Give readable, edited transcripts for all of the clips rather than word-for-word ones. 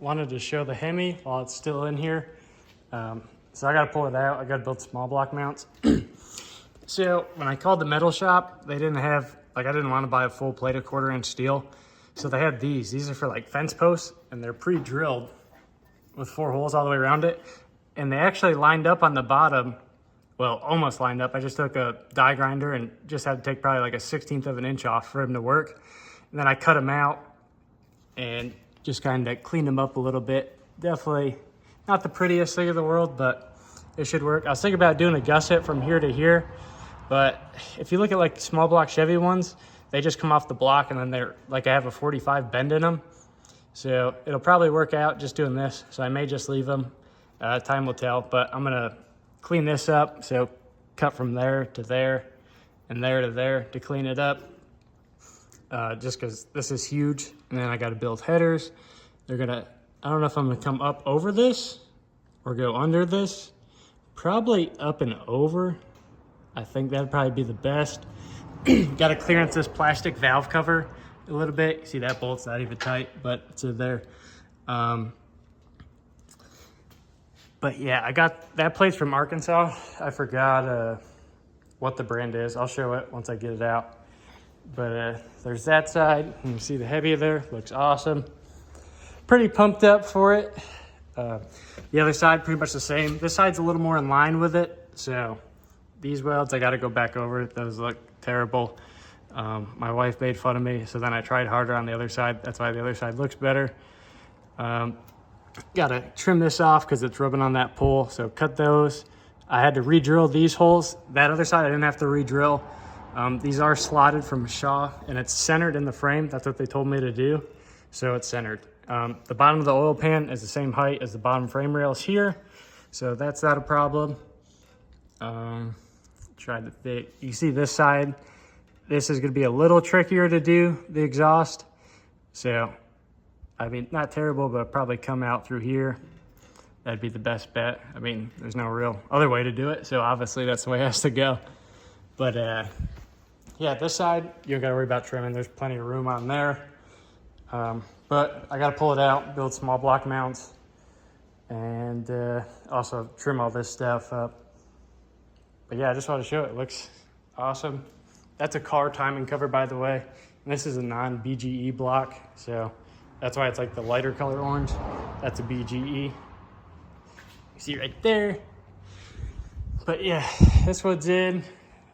wanted to show the Hemi while it's still in here. So I got to pull it out. I got to build small block mounts. So when I called the metal shop, they didn't have, like, I didn't want to buy a full plate of 1/4-inch steel. So they had these. These are for like fence posts, and they're pre-drilled with 4 holes all the way around it. And they actually lined up on the bottom. Well, almost lined up. I just took a die grinder and just had to take probably like a 1/16 of an inch off for them to work. And then I cut them out and just kind of cleaned them up a little bit. Definitely not the prettiest thing in the world, but it should work. I was thinking about doing a gusset from here to here, but if you look at like small block Chevy ones, they just come off the block and then they're like, I have a 45 bend in them. So it'll probably work out just doing this. So I may just leave them. Time will tell, but I'm gonna clean this up. So cut from there to there and there to there to clean it up. Just because this is huge. And then I got to build headers. I don't know if I'm gonna come up over this or go under this. Probably up and over. I think that'd probably be the best. Got to clearance this plastic valve cover a little bit. You see that bolt's not even tight, but it's in there. But yeah, I got that plate's from Arkansas. I forgot what the brand is. I'll show it once I get it out. But there's that side. You can see the Hemi there. Looks awesome. Pretty pumped up for it. The other side, pretty much the same. This side's a little more in line with it. So these welds, I got to go back over. Those look terrible. My wife made fun of me, so then I tried harder on the other side. That's why the other side looks better. Got to trim this off because it's rubbing on that pole, so cut those. I had to re-drill these holes. That other side I didn't have to re-drill. These are slotted from Shaw, and it's centered in the frame. That's what they told me to do, so it's centered. The bottom of the oil pan is the same height as the bottom frame rails here, so that's not a problem. Tried to fit. You see this side, this is going to be a little trickier to do, the exhaust. So, I mean, not terrible, but probably come out through here. That'd be the best bet. I mean, there's no real other way to do it, so obviously that's the way it has to go. But yeah, this side, you don't got to worry about trimming. There's plenty of room on there. But I got to pull it out, build small block mounts, and also trim all this stuff up. But yeah, I just want to show it. It looks awesome. That's a car timing cover, by the way. And this is a non-BGE block, so that's why it's like the lighter color orange. That's a BGE. You see right there. But yeah, this one's in.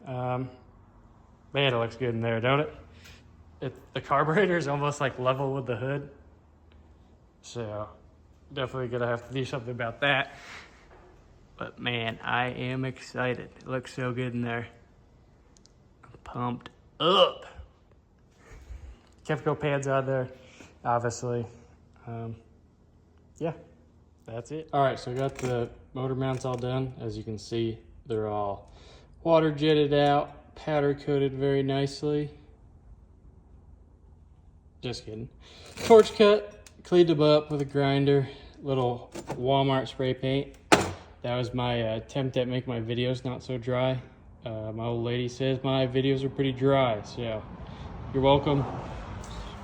Man, it looks good in there, don't it? The carburetor is almost like level with the hood. So definitely gonna have to do something about that. But man, I am excited. It looks so good in there. I'm pumped up. Kefco pads out there, obviously. Yeah, that's it. All right, so I got the motor mounts all done. As you can see, they're all water jetted out, powder coated very nicely. Just kidding. Torch cut, cleaned them up with a grinder, little Walmart spray paint. That was my attempt at making my videos not so dry. My old lady says my videos are pretty dry, so you're welcome.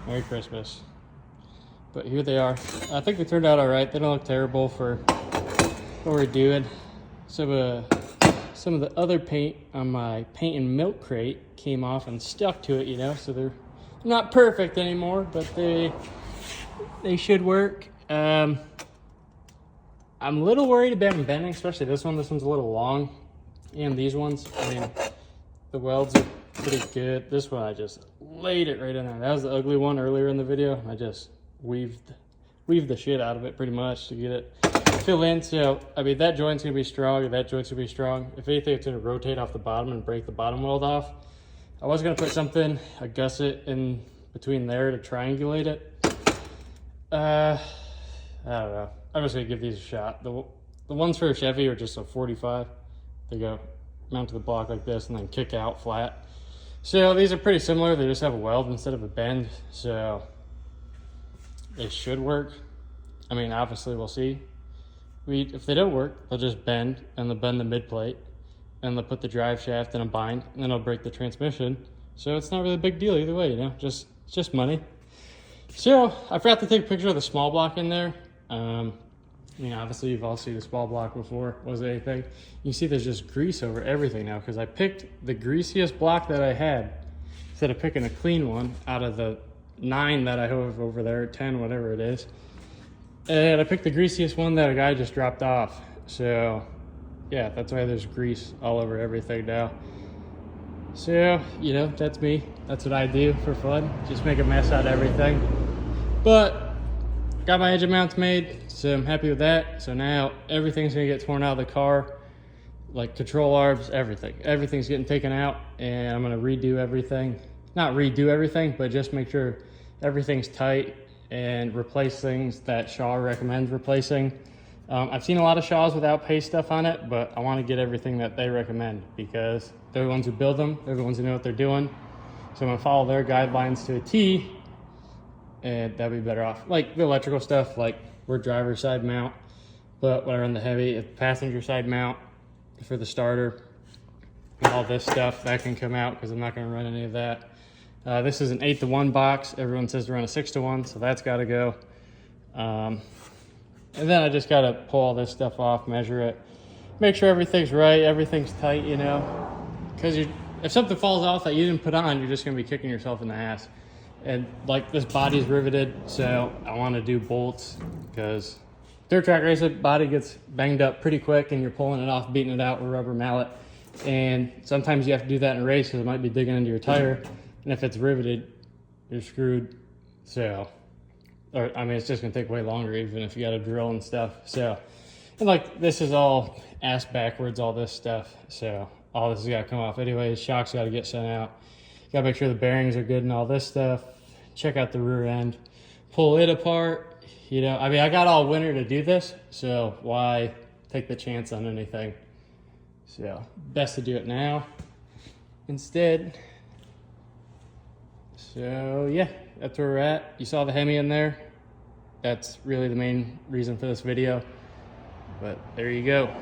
Merry Christmas. But here they are. I think they turned out all right. They don't look terrible for what we're doing. Some of the other paint on my paint and milk crate came off and stuck to it, you know, so they're not perfect anymore, but they should work. I'm a little worried about them bending, especially this one. This one's a little long. And these ones, I mean, the welds are pretty good. This one, I just laid it right in there. That was the ugly one earlier in the video. I just weaved the shit out of it pretty much to get it filled in. So, I mean, that joint's gonna be strong, and that joint's gonna be strong. If anything, it's gonna rotate off the bottom and break the bottom weld off. I was gonna put something, a gusset in between there to triangulate it. I don't know. I'm just gonna give these a shot. The ones for a Chevy are just a 45. They go mount to the block like this and then kick out flat. So these are pretty similar. They just have a weld instead of a bend. So they should work. I mean, obviously we'll see. If they don't work, they'll just bend and they'll bend the mid plate and they'll put the drive shaft in a bind and then it'll break the transmission. So it's not really a big deal either way, you know, it's just money. So I forgot to take a picture of the small block in there. I mean, obviously you've all seen this ball block before. Was it anything? You see there's just grease over everything now because I picked the greasiest block that I had instead of picking a clean one out of the 9 that I have over there, 10, whatever it is. And I picked the greasiest one that a guy just dropped off. So yeah, that's why there's grease all over everything now. So, you know, that's me. That's what I do for fun. Just make a mess out of everything. But got my engine mounts made, so I'm happy with that. So now everything's gonna get torn out of the car, like control arbs, everything. Everything's getting taken out, and I'm gonna redo everything. Not redo everything, but just make sure everything's tight and replace things that Shaw recommends replacing. I've seen a lot of Shaws without paste stuff on it, but I want to get everything that they recommend because they're the ones who build them. They're the ones who know what they're doing. So I'm gonna follow their guidelines to a T, and that'd be better off. Like the electrical stuff, like we're driver's side mount, but when I run the Hemi, it's passenger side mount for the starter. And all this stuff, that can come out because I'm not gonna run any of that. This is an 8-to-1 box. Everyone says to run a 6-to-1, so that's gotta go. And then I just gotta pull all this stuff off, measure it, make sure everything's right, everything's tight, you know, because if something falls off that you didn't put on, you're just gonna be kicking yourself in the ass. And like this body's riveted, so I wanna do bolts because dirt track racing body gets banged up pretty quick and you're pulling it off, beating it out with a rubber mallet. And sometimes you have to do that in a race because it might be digging into your tire. And if it's riveted, you're screwed. So, or I mean, it's just gonna take way longer even if you got a drill and stuff. So, and like this is all ass backwards, all this stuff. So all this has gotta come off anyways. Shocks gotta get sent out. Gotta make sure the bearings are good and all this stuff. Check out the rear end, pull it apart. You know, I mean, I got all winter to do this, so why take the chance on anything? So best to do it now instead. So yeah, that's where we're at. You saw the Hemi in there. That's really the main reason for this video, but there you go.